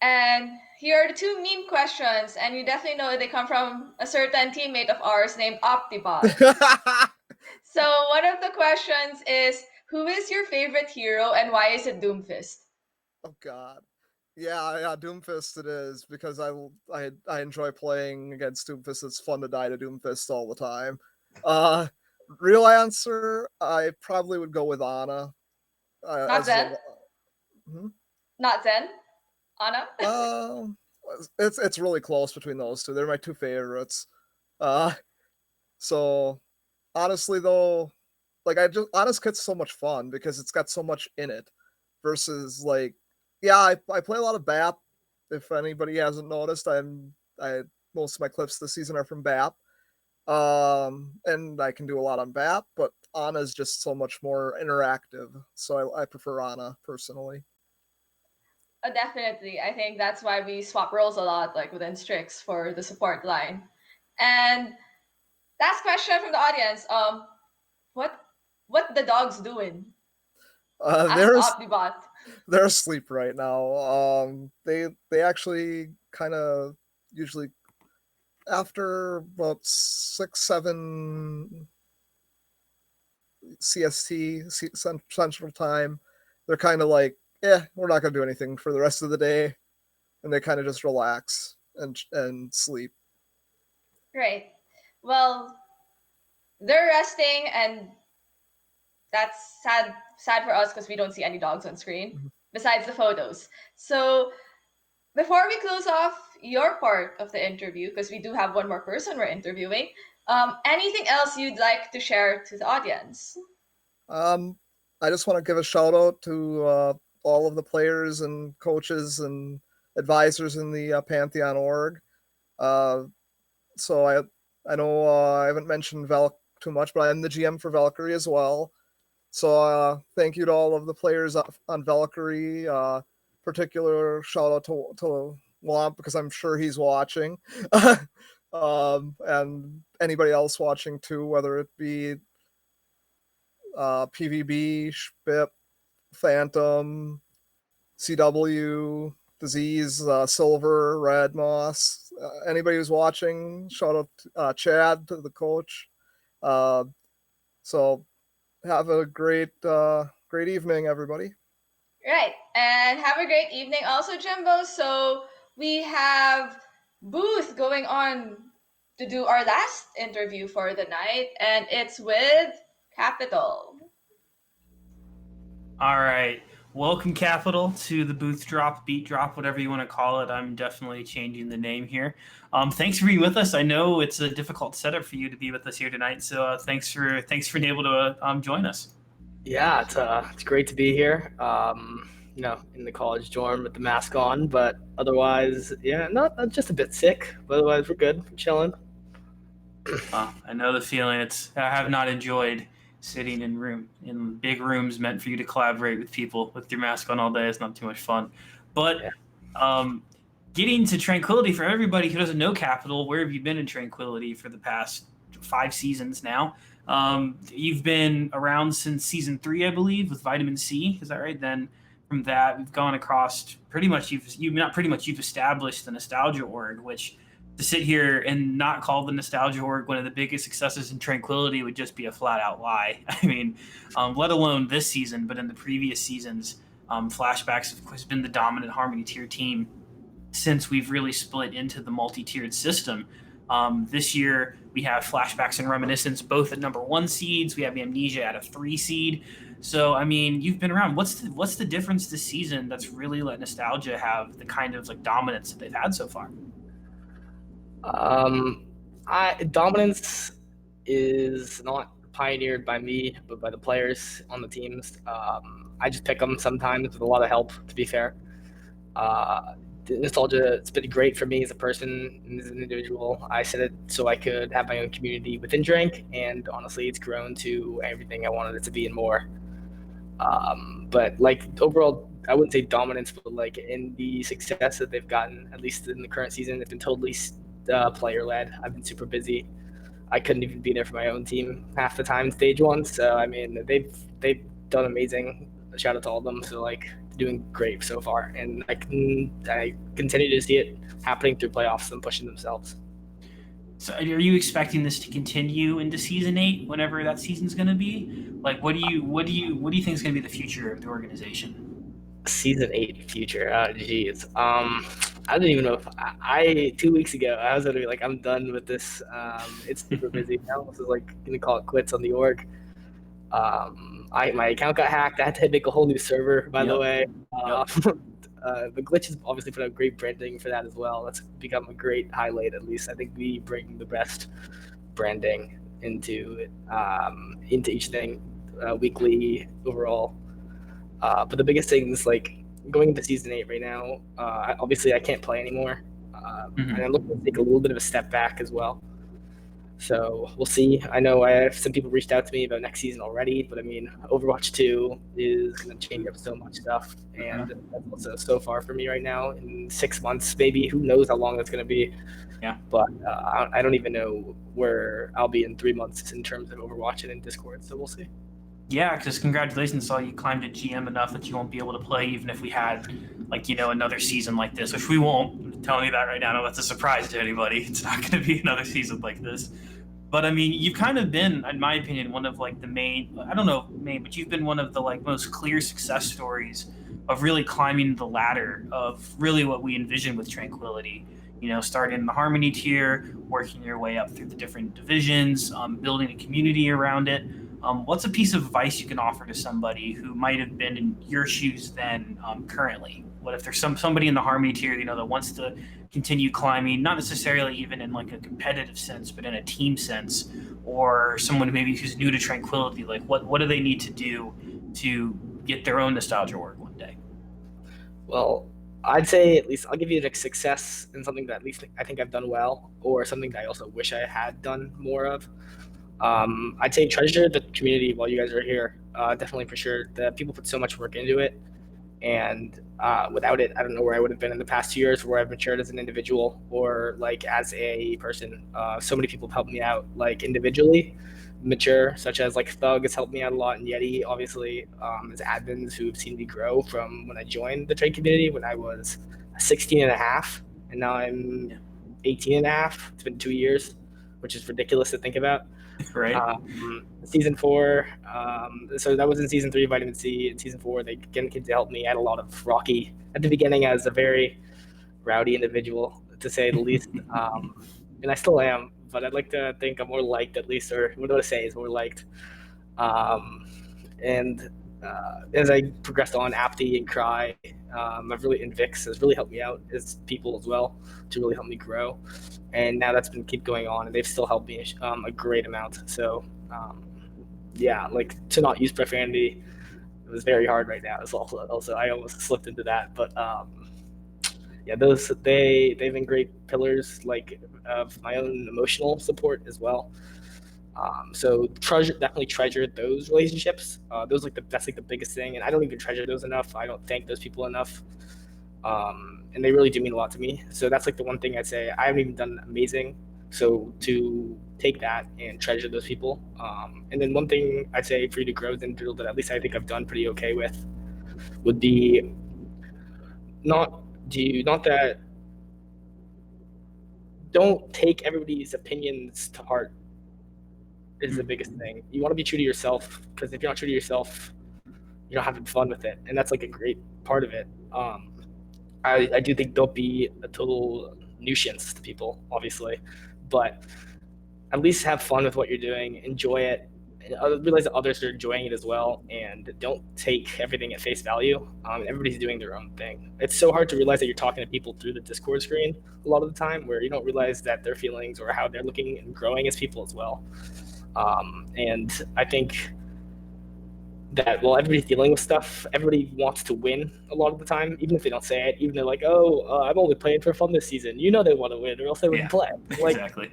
And here are the two meme questions, and you definitely know they come from a certain teammate of ours named Optibot. So one of the questions is, who is your favorite hero and why is it Doomfist? Oh God. Yeah, Doomfist it is, because I enjoy playing against Doomfist. It's fun to die to Doomfist all the time. Real answer, I probably would go with Ana. Not Zen? Hmm? Not Zen? Anna? It's really close between those two. They're my two favorites. So honestly though, Ana's kit's so much fun because it's got so much in it. Versus I play a lot of BAP. If anybody hasn't noticed, I most of my clips this season are from BAP. And I can do a lot on BAP, but Ana is just so much more interactive. So I prefer Ana personally. Definitely. I think that's why we swap roles a lot, like within Strix for the support line. And last question from the audience. What the dogs doing? Ask Optibot. They're asleep right now. They actually kind of usually after about 6-7 CST Central Time, they're kind of like, we're not gonna do anything for the rest of the day, and they kind of just relax and sleep. Great. Well, they're resting, and that's sad for us because we don't see any dogs on screen besides the photos. So before we close off your part of the interview, because we do have one more person we're interviewing, anything else you'd like to share to the audience? I just want to give a shout out to all of the players and coaches and advisors in the Pantheon org. So I know I haven't mentioned Valk too much, but I'm the GM for Valkyrie as well. So thank you to all of the players on Valkyrie. Particular shout out to Womp, because I'm sure he's watching. And anybody else watching too, whether it be PVB, Spip, Phantom, CW, Disease, Silver, Red Moss. Anybody who's watching, shout out to Chad, to the coach. So have a great evening, everybody. Right. And have a great evening also, Jimbo. So we have Booth going on to do our last interview for the night, and it's with Capital. All right. Welcome, Capital, to the BoothDrop, BeatDrop, whatever you want to call it. I'm definitely changing the name here. Thanks for being with us. I know it's a difficult setup for you to be with us here tonight, so thanks for being able to join us. Yeah, it's great to be here. in the college dorm with the mask on. But otherwise, yeah, not just a bit sick. But otherwise, we're good. We're chilling. I know the feeling. I have not enjoyed sitting in big rooms meant for you to collaborate with people with your mask on all day. It's not too much fun. But Yeah. Getting to Tranquility, for everybody who doesn't know Capital, where have you been in Tranquility for the past 5 seasons now? You've been around since season 3, I believe, with Vitamin C. Is that right? Then from that, we've gone across pretty much. You've established the Nostalgia org, which to sit here and not call the Nostalgia org one of the biggest successes in Tranquility would just be a flat out lie. I mean, let alone this season, but in the previous seasons, Flashbacks has been the dominant Harmony tier team since we've really split into the multi-tiered system. This year, we have Flashbacks and Reminiscence both at number 1 seeds. We have Amnesia at a 3 seed. So, I mean, you've been around. What's the difference this season that's really let Nostalgia have the kind of like dominance that they've had so far? Dominance is not pioneered by me, but by the players on the teams. I just pick them sometimes with a lot of help, to be fair. Nostalgia, it's been great for me as a person and as an individual. I said it so I could have my own community within Drank, and honestly, it's grown to everything I wanted it to be and more. But like overall, I wouldn't say dominance, but like in the success that they've gotten, at least in the current season, it's been totally player led. I've been super busy. I couldn't even be there for my own team half the time stage 1. So I mean, they've done amazing. Shout out to all of them. So like doing great so far, and I continue to see it happening through playoffs and pushing themselves. So are you expecting this to continue into season 8, whenever that season's going to be? Like, what do you think is going to be the future of the organization? Season 8 future. Oh, geez. I don't even know if I 2 weeks ago I was gonna be like, I'm done with this. It's super busy now. This is like gonna call it quits on the org. My account got hacked. I had to make a whole new server, by the way. The glitch has obviously put out great branding for that as well. That's become a great highlight. At least I think we bring the best branding into each thing weekly overall. But the biggest thing is like going into season 8 right now. Obviously, I can't play anymore, and I'm looking to take a little bit of a step back as well. So we'll see. I know I have some people reached out to me about next season already, but I mean, Overwatch 2 is going to change up so much stuff, and that's also so far for me right now. In 6 months, maybe, who knows how long that's going to be. Yeah. But I don't even know where I'll be in 3 months in terms of Overwatch and in Discord. So we'll see. Yeah, because congratulations, saw you climbed to GM enough that you won't be able to play even if we had, like, another season like this, which we won't. I'm telling you that right now. No, that's a surprise to anybody. It's not going to be another season like this. But I mean, you've kind of been, in my opinion, one of like the main, I don't know main, but you've been one of the like most clear success stories of really climbing the ladder of really what we envision with Tranquility. Starting in the Harmony tier, working your way up through the different divisions, building a community around it. What's a piece of advice you can offer to somebody who might have been in your shoes then currently? What if there's somebody in the Harmony tier, that wants to continue climbing, not necessarily even in like a competitive sense, but in a team sense, or someone maybe who's new to Tranquility, like what do they need to do to get their own Nostalgia org one day? Well, I'd say at least I'll give you like success in something that at least I think I've done well, or something that I also wish I had done more of. I'd say treasure the community while you guys are here. Definitely, for sure. The people put so much work into it, and without it, I don't know where I would have been in the past 2 years, where I've matured as an individual or like as a person. So many people have helped me out, like individually mature, such as like Thug has helped me out a lot, and Yeti, obviously, as admins who've seen me grow from when I joined the trade community when I was 16 and a half, and now I'm 18 and a half. It's been 2 years, which is ridiculous to think about. Right. Season 4, so that was in season 3, Vitamin C. In season 4, they again came to help me. I had a lot of Rocky at the beginning as a very rowdy individual, to say the least, and I still am, but I'd like to think I'm more liked, at least, or what do I say is more liked. And as I progressed on, Apti and Cry, I've really, and Vix has really helped me out as people as well, to really help me grow. And now that's been keep going on, and they've still helped me a great amount. So, yeah, like to not use profanity was very hard right now. It's also I almost slipped into that, but yeah, they've been great pillars like of my own emotional support as well. So definitely treasure those relationships. That's like the biggest thing, and I don't even treasure those enough. I don't thank those people enough, and they really do mean a lot to me. So that's like the one thing I'd say. I haven't even done amazing, so to take that and treasure those people. And then one thing I'd say for you to grow in digital that at least I think I've done pretty okay with would be not that don't take everybody's opinions to heart is the biggest thing. You want to be true to yourself, because if you're not true to yourself, you're not having fun with it, and that's like a great part of it. I do think don't be a total nuisance to people, obviously, but at least have fun with what you're doing, enjoy it, and realize that others are enjoying it as well, and don't take everything at face value. Everybody's doing their own thing. It's so hard to realize that you're talking to people through the Discord screen a lot of the time, where you don't realize that their feelings or how they're looking and growing as people as well. And I think that while everybody's dealing with stuff, everybody wants to win a lot of the time, even if they don't say it. Even they're like, "Oh, I'm only playing for fun this season." You know they want to win, or else they wouldn't play. Like, Exactly.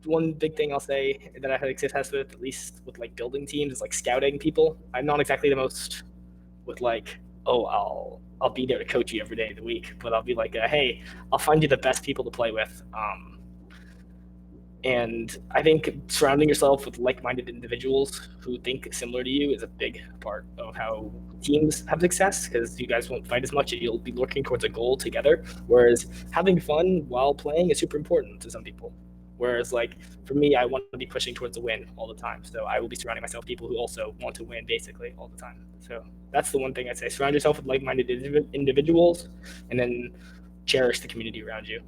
One big thing I'll say that I had success with, at least with like building teams, is like scouting people. I'm not exactly the most with like, oh, I'll be there to coach you every day of the week, but I'll be like, hey, I'll find you the best people to play with. And I think surrounding yourself with like-minded individuals who think similar to you is a big part of how teams have success, because you guys won't fight as much and you'll be working towards a goal together. Whereas having fun while playing is super important to some people. Whereas like for me, I want to be pushing towards a win all the time. So I will be surrounding myself with people who also want to win basically all the time. So that's the one thing I'd say. Surround yourself with like-minded individuals, and then cherish the community around you.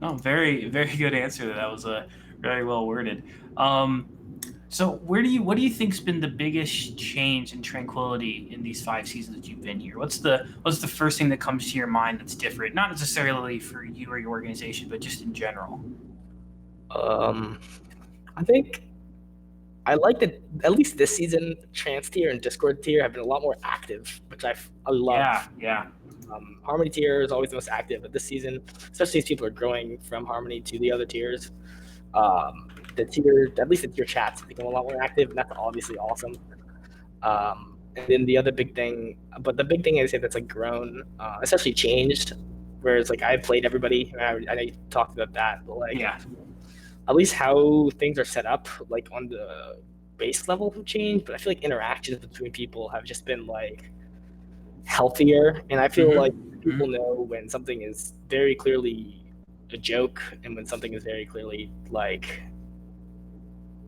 No, very, very good answer. That was very well worded. So what do you think's been the biggest change in Tranquility in these 5 seasons that you've been here? What's the first thing that comes to your mind that's different? Not necessarily for you or your organization, but just in general. I think I like that at least this season, Trans tier and Discord tier have been a lot more active, which I love. Yeah. Harmony tier is always the most active, but this season, especially as people are growing from Harmony to the other tiers, at least the tier chats become a lot more active, and that's obviously awesome. And then the big thing I say that's like grown, especially changed, whereas like I played everybody, I know you talked about that, but like at least how things are set up, like on the base level have changed, but I feel like interactions between people have just been like healthier, and I feel like people know when something is very clearly a joke and when something is very clearly like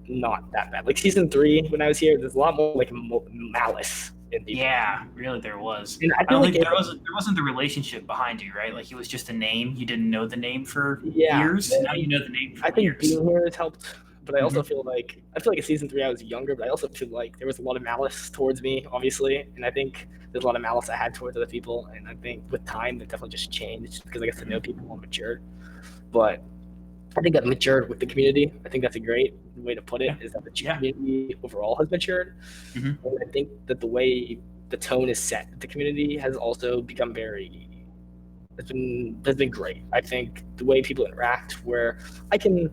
not that bad. Like season 3 when I was here, there's a lot more like malice in people. Yeah, really there was. And I don't think there wasn't the relationship behind you, right? Like it was just a name. You didn't know the name for years. Now you know the name for I think years. being here has helped, but I also feel like in season 3 I was younger, but I also feel like there was a lot of malice towards me, obviously, and I think there's a lot of malice I had towards other people, and I think with time that definitely just changed because I got to know people more matured. But I think I've matured with the community. I think that's a great way to put it, is that the community overall has matured. And I think that the way the tone is set at the community has also become has been great. I think the way people interact, where I can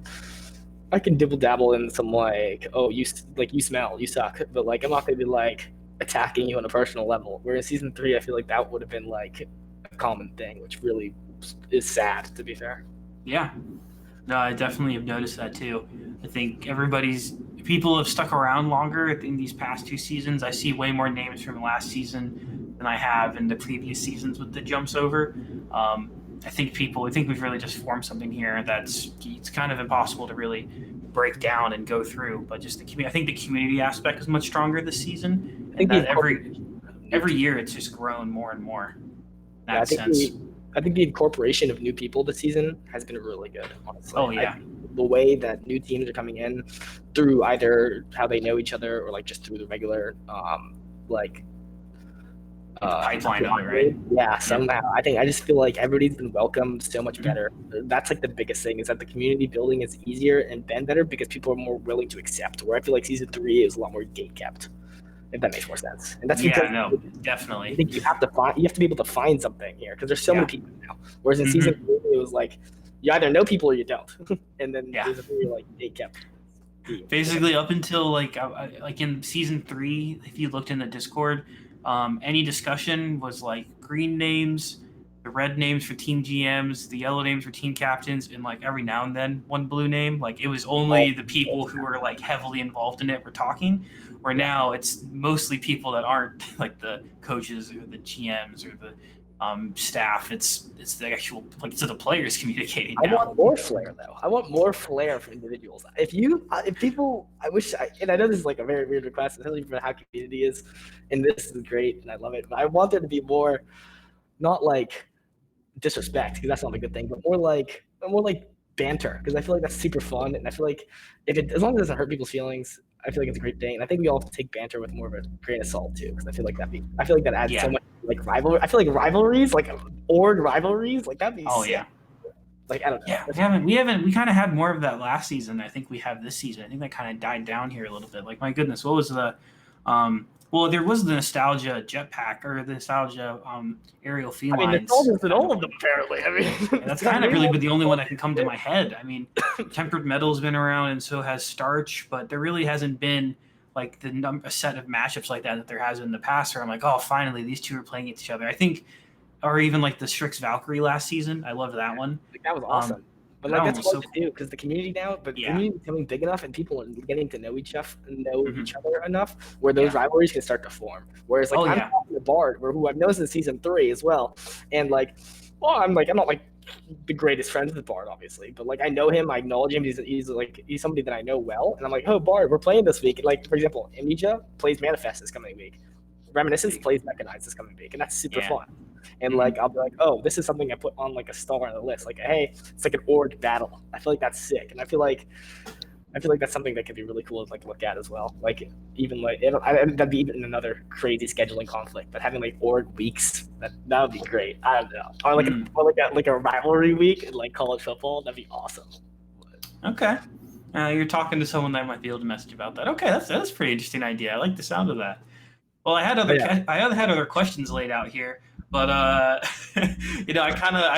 dibble dabble in some like, oh, you smell, you suck, but like I'm not gonna be like attacking you on a personal level. Where in season 3, I feel like that would have been like a common thing, which really is sad, to be fair. Yeah. No, I definitely have noticed that too. I think people have stuck around longer in these past 2 seasons. I see way more names from last season than I have in the previous seasons with the jumps over. I think we've really just formed something here it's kind of impossible to really break down and go through. But just I think the community aspect is much stronger this season. And that every year it's just grown more and more. In that sense. I think the incorporation of new people this season has been really good, honestly. Oh, yeah. The way that new teams are coming in through either how they know each other or like just through the regular pipeline of it, right? Yeah, somehow. I just feel like everybody's been welcomed so much better. That's like the biggest thing, is that the community building is easier and been better because people are more willing to accept. Where I feel like season 3 is a lot more gate kept. if that makes more sense. And that's Yeah, because no, I definitely. think you have to be able to find something here because there's so many people now. Whereas in Mhm. season 3, it was like you either know people or you don't, and then Yeah. season 3, like they kept Basically, up until like in season 3, if you looked in the Discord, any discussion was like green names, the red names for team GMs, the yellow names for team captains, and like every now and then one blue name. Like it was only the people who were like heavily involved in it were talking. Where now it's mostly people that aren't like the coaches or the GMs or the staff. It's the actual like the players communicating I now. want more flair though. I want more flair from individuals. If people, I wish, and I know this is like a very weird request, especially for how community is, and this is great, and I love it. But I want there to be more, not like disrespect, because that's not a good thing, but more like banter, because I feel like that's super fun, and I feel like as long as it doesn't hurt people's feelings, I feel like it's a great thing. And I think we all have to take banter with more of a grain of salt too, because I feel like that adds so much like rivalry. I feel like rivalries, like org rivalries, like that'd be sick. Yeah. Like I don't know. Yeah, we kind of had more of that last season. I think we have this season. I think that kind of died down here a little bit. Like my goodness, what was the well, there was the nostalgia jetpack or the nostalgia aerial felines. I mean, nostalgia's in all of them apparently. I mean, that's kind of really the only one that can come to my head. I mean, tempered metal's been around, and so has starch, but there really hasn't been like a set of matchups like that there has in the past. Where I'm like, oh, finally, these two are playing each other. I think, or even like the Strix Valkyrie last season. I loved that one. Like, that was awesome. But like that's hard to do because the community now, the community is becoming big enough and people are getting to know each other enough where those rivalries can start to form. Whereas like I'm talking to Bard, who I've known since season 3 as well, and like, well, I'm not like the greatest friends with Bard, obviously, but like I know him, I acknowledge him. He's somebody that I know well, and I'm like, oh Bard, we're playing this week. Like for example, Amnesia plays Manifest this coming week. Reminiscence plays Mechanized this coming week, and that's super fun. And like I'll be like, oh, this is something I put on like a star on the list. Like, hey, it's like an org battle. I feel like that's sick, and I feel like that's something that could be really cool to like look at as well. Like even like that'd be even another crazy scheduling conflict. But having like org weeks, that would be great. I don't know, or like a rivalry week in like college football. That'd be awesome. Okay. You're talking to someone that might be able to message about that. Okay, that's a pretty interesting idea. I like the sound of that. Well, I had other questions laid out here, but I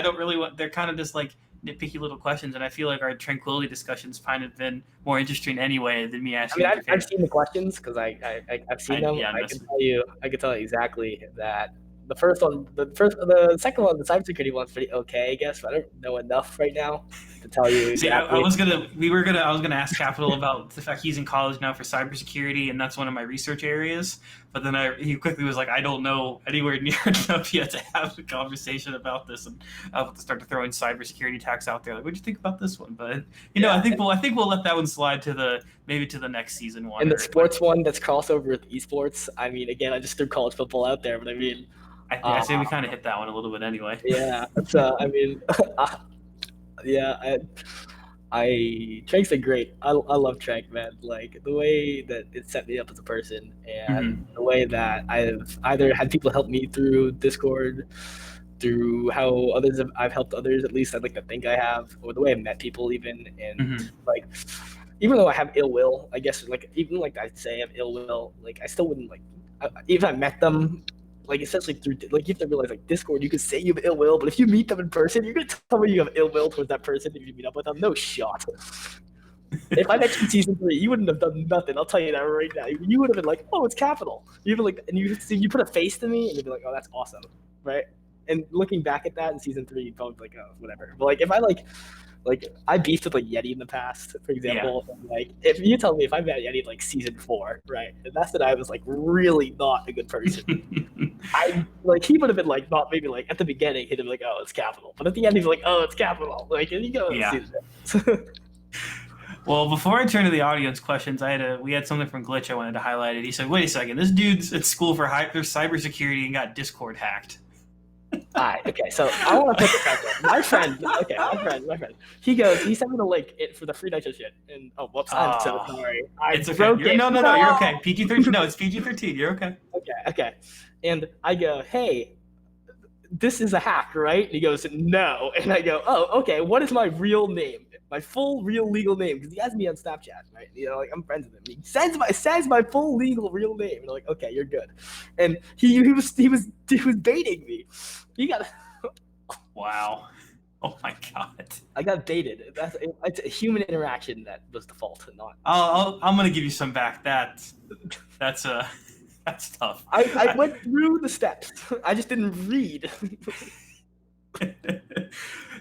don't really want. They're kind of just like nitpicky little questions, and I feel like our tranquility discussions kind of been more interesting anyway than me asking. I mean, I've seen the questions because I've seen them. Yeah, I can tell you exactly that. The second one, the cybersecurity one's pretty okay, I guess, but I don't know enough right now to tell you. See, exactly. I was gonna ask Capital about the fact he's in college now for cybersecurity, and that's one of my research areas. But then he quickly was like, I don't know anywhere near enough yet to have a conversation about this, and I'll have to start to throw in cybersecurity attacks out there. Like, what'd you think about this one? But I think we'll let that one slide to the next season one. And the sports one that's crossover with esports. I mean, again, I just threw college football out there, but I mean. I say we kind of hit that one a little bit anyway. Yeah, that's, I mean, Trank's a great. I love Trank, man. Like the way that it set me up as a person, and the way that I've either had people help me through Discord, through how I've helped others. At least I'd like to think I have, or the way I've met people even, and like. Even though I have ill will, I guess, like even like I say I have ill will, like I still wouldn't like. Even if I met them. Like especially through like you have to realize like Discord, you can say you have ill will, but if you meet them in person, you're gonna tell me you have ill will towards that person if you meet up with them. No shot. If I met you in season 3, you wouldn't have done nothing. I'll tell you that right now. You would have been like, "Oh, it's Capital." You'd be like, and you put a face to me, and you'd be like, "Oh, that's awesome," right? And looking back at that in season 3, you'd probably be like, "Oh, whatever." But like if I I beefed with like Yeti in the past, for example. Yeah. Like if you tell me if I met Yeti in like season 4, right? And that's that I was like really not a good person. I like he would have been like not maybe like at the beginning he'd have been like, oh, it's Capital. But at the end he's like, oh, it's Capital. Like and you go see Well, before I turn to the audience questions, we had something from Glitch I wanted to highlight it. He said, wait a second, this dude's at school for cybersecurity and got Discord hacked. Alright, okay, so I want to put this out there. My friend. He sent me the link for the free nitro shit. And I'm so sorry. It's okay. No, you're okay. PG-13. No, it's PG-13. You're okay. Okay. And I go, hey, this is a hack, right? And he goes, no. And I go, oh, okay, what is my real name? My full real legal name? Because he has me on Snapchat, right? Like I'm friends with him. He says my full legal real name. And I'm like, okay, you're good. And he was baiting me. He got Wow. Oh my god. I got baited. It's a human interaction that was the fault, not. I'm gonna give you some back. That's tough. I went through the steps. I just didn't read.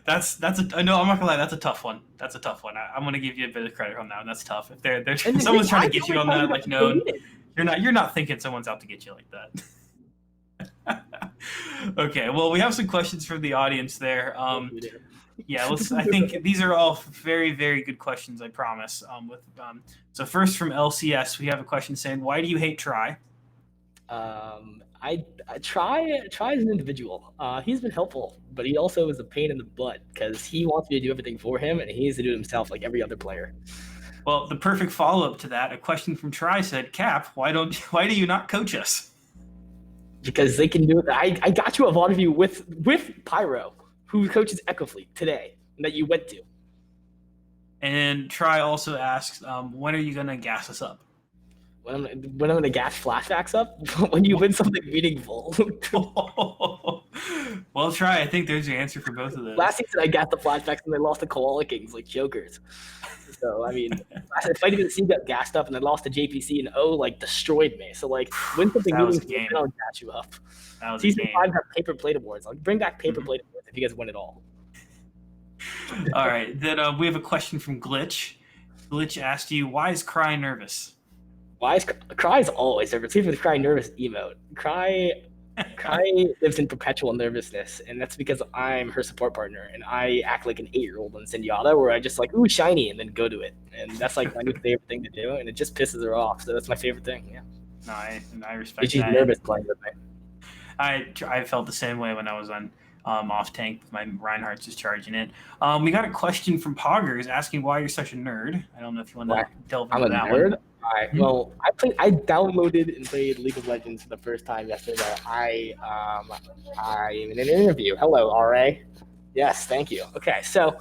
That's a no. I'm not gonna lie. That's a tough one. That's a tough one. I'm gonna give you a bit of credit on that one. That's tough. If there's someone's trying to get you on that, like no, you're not thinking someone's out to get you like that. Okay. Well, we have some questions from the audience there. Yeah, I think these are all very, very good questions. I promise. So first from LCS, we have a question saying, "Why do you hate Try?" I try as an individual. He's been helpful, but he also is a pain in the butt because he wants me to do everything for him, and he needs to do it himself like every other player. Well, the perfect follow-up to that, a question from Try said, "Cap, why do you not coach us?" Because they can do it. I got you a lot of you with Pyro, who coaches Ecofleet today, and that you went to. And Try also asks, when are you gonna gas us up? When I'm gonna gas flashbacks up when you win something meaningful. Well, Try. I think there's your answer for both of those. Last season I gassed the flashbacks and they lost to Koala Kings like jokers. So I mean, if I didn't see got gassed up and then lost to JPC and O like destroyed me. So like win something meaningful, and I'll gas you up. Season 5 have paper plate awards. I'll bring back paper plate awards if you guys win it all. All right, then we have a question from Glitch. Glitch asked you, "Why is Cry nervous?" Cry is always nervous. Even with Cry nervous emote. Cry lives in perpetual nervousness, and that's because I'm her support partner, and I act like an 8-year-old on Zenyatta, where I just like, ooh, shiny, and then go to it. And that's like my new favorite thing to do, and it just pisses her off. So that's my favorite thing, yeah. No, I respect she's that. Nervous playing with me. I felt the same way when I was on off tank with my Reinhardt's just charging it. We got a question from Poggers asking why you're such a nerd. I don't know if you want to delve into that one. All right. Well, I downloaded and played League of Legends for the first time yesterday. I'm in an interview. Hello, RA. Yes, thank you. Okay, so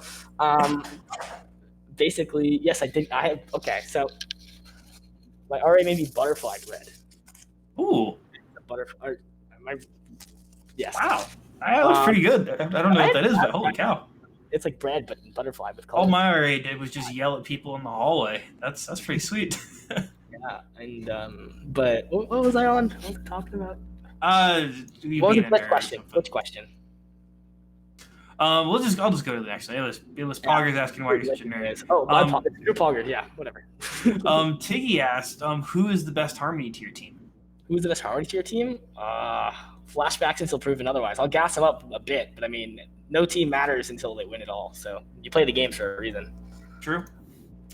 basically, yes, I did. Okay, so my RA made me butterfly bread. Ooh. Butterfly. Yes. Wow. That looks pretty good. I don't know what that is, but holy cow. It's like bread, but butterfly with color. All my RA did was just yell at people in the hallway. That's pretty sweet. Yeah, and but what was I on? What was I talking about? What was the question? Which question? I'll just go to the next one. It was Poggers asking why you're such a nerd. Oh, you're Poggers. Yeah, whatever. Tiggy asked, who is the best Harmony to your team? Who's the best Harmony to your team? Flashbacks until proven otherwise. I'll gas them up a bit, but I mean, no team matters until they win it all. So you play the game for a reason. True.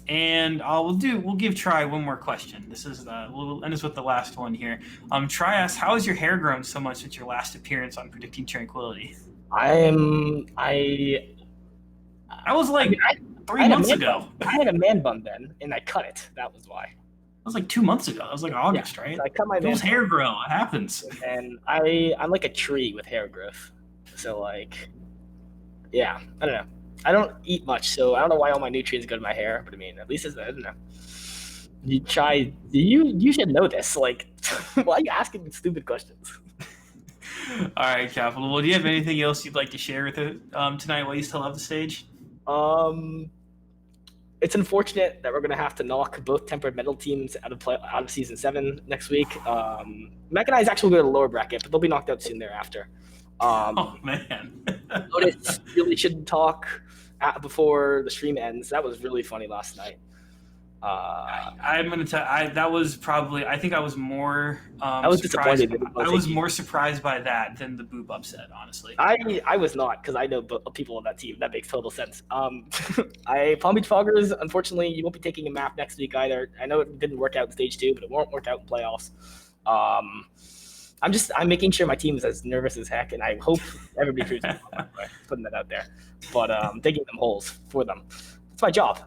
And we'll give Try one more question. This is we'll end this with the last one here. Try asks, how has your hair grown so much since your last appearance on Predicting Tranquility? I was like 3 months ago. I had a man bun then, and I cut it. That was why. That was like 2 months ago. That was like August, right? So I cut my Those hair grow. It happens. And I'm like a tree with hair growth. So like, yeah, I don't know. I don't eat much, so I don't know why all my nutrients go to my hair. But I mean, at least I don't know. You should know this. Like, why are you asking stupid questions? All right, Capital. Well, do you have anything else you'd like to share with it tonight while you still have the stage? It's unfortunate that we're going to have to knock both Tempered Metal teams out of Season 7 next week. Mechanized actually go to the lower bracket, but they'll be knocked out soon thereafter. Oh, man. Notice really shouldn't talk before the stream ends. That was really funny last night. I'm going to tell that was probably, I think I was more I was disappointed. I was more surprised by that than the Boop upset, honestly. I was not, because I know people on that team. That makes total sense. Palm Beach Foggers, unfortunately, you won't be taking a map next week either. I know it didn't work out in Stage 2, but it won't work out in playoffs. I'm making sure my team is as nervous as heck, and I hope everybody proves me that way, putting that out there. But digging them holes for them. It's my job.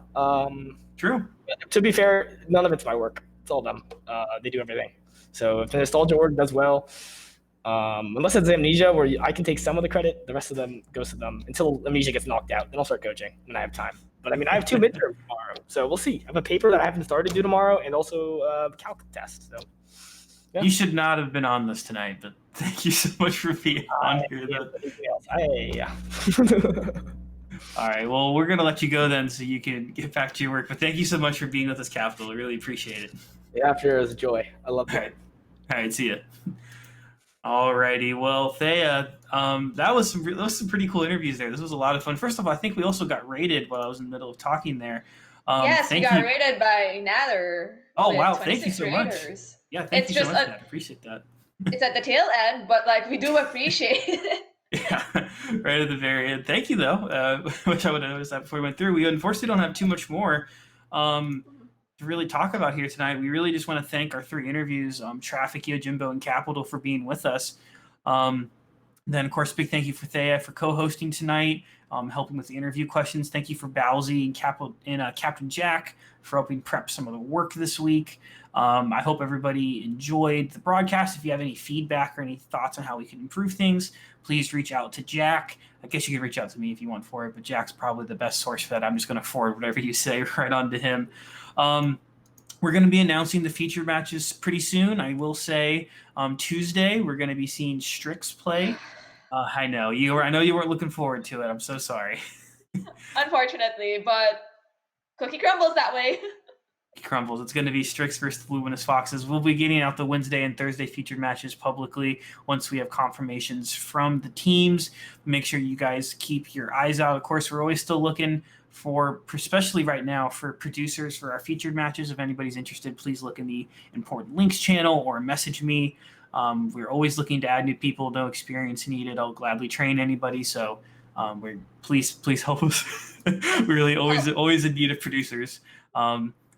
True. To be fair, none of it's my work. It's all them. They do everything. So if the Nostalgia org does well, Unless it's Amnesia, where I can take some of the credit, the rest of them goes to them until Amnesia gets knocked out. Then I'll start coaching when I have time. But I mean, I have 2 midterms tomorrow, so we'll see. I have a paper that I haven't started to do tomorrow, and also the calc test. So yeah. You should not have been on this tonight, but thank you so much for being on here. Yeah. All right, well, we're going to let you go then so you can get back to your work. But thank you so much for being with us, Capital. I really appreciate it. Yeah, sure, it was a joy. I love it. All right, see ya. All righty. Well, Thea, that was some pretty cool interviews there. This was a lot of fun. First of all, I think we also got rated while I was in the middle of talking there. Yes, we got rated by Nather. Oh, wow. Thank you so much. Yeah, thank you so much. I appreciate that. It's at the tail end, but like we do appreciate it. Yeah, right at the very end. Thank you, though, which I would have noticed that before we went through. We unfortunately don't have too much more to really talk about here tonight. We really just want to thank our 3 interviews, Traffic, Yojimbo, and Capital, for being with us. Then, of course, big thank you for Thea for co-hosting tonight, helping with the interview questions. Thank you for Bowsy and Captain Jack for helping prep some of the work this week. I hope everybody enjoyed the broadcast. If you have any feedback or any thoughts on how we can improve things, please reach out to Jack. I guess you can reach out to me if you want for it, but Jack's probably the best source for that. I'm just going to forward whatever you say right on to him. We're going to be announcing the featured matches pretty soon. I will say Tuesday we're going to be seeing Strix play. I know you weren't looking forward to it. I'm so sorry. Unfortunately, but cookie crumbles that way. Crumbles. It's going to be Strix versus the Luminous Foxes. We'll be getting out the Wednesday and Thursday featured matches publicly once we have confirmations from the teams. Make sure you guys keep your eyes out. Of course, we're always still looking for, especially right now, for producers for our featured matches. If anybody's interested, please look in the important links channel or message me. We're always looking to add new people. No experience needed. I'll gladly train anybody. So please help us. We're really always in need of producers.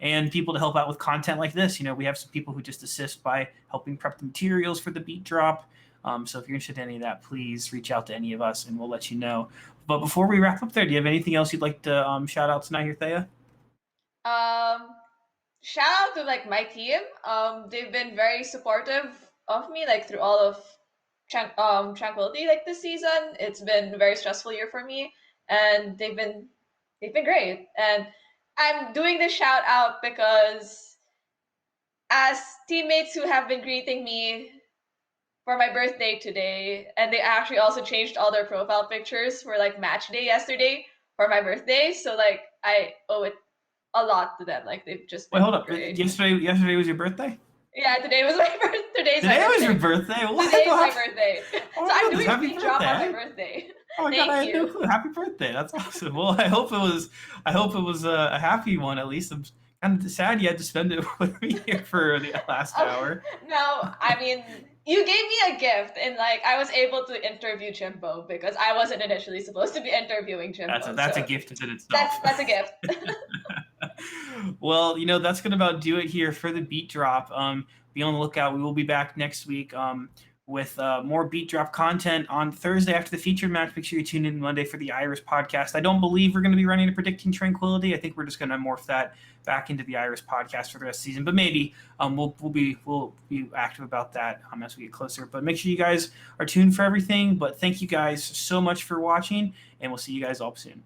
And people to help out with content like this. We have some people who just assist by helping prep the materials for the BeatDrop. So if you're interested in any of that, please reach out to any of us and we'll let you know. But before we wrap up there, do you have anything else you'd like to shout out tonight here, Thea? Shout out to like my team. They've been very supportive of me like through all of Tranquility like this season. It's been a very stressful year for me, and they've been great. And I'm doing this shout out because as teammates who have been greeting me for my birthday today, and they actually also changed all their profile pictures for like match day yesterday for my birthday. So like I owe it a lot to them. Like they've just wait, hold up. Great. Yesterday was your birthday? Yeah, today was my birthday. Today was your birthday? What? Today's my birthday. Oh, so I'm doing happy BeatDrop birthday. on my birthday. Oh my God, I had no clue. Happy birthday. That's awesome. Well, I hope it was a happy one at least. I'm kind of sad you had to spend it with me here for the last hour. No, I mean, you gave me a gift, and like I was able to interview Jimbo because I wasn't initially supposed to be interviewing Jimbo. That's a gift in itself. That's a gift. Well, that's going to about do it here for the BeatDrop. Be on the lookout. We will be back next week with more BeatDrop content on Thursday after the featured match. Make sure you tune in Monday for the Iris podcast. I don't believe we're going to be running a Predicting Tranquility. I think we're just going to morph that back into the Iris podcast for the rest of the season. But maybe we'll be active about that as we get closer. But make sure you guys are tuned for everything. But thank you guys so much for watching, and we'll see you guys all soon.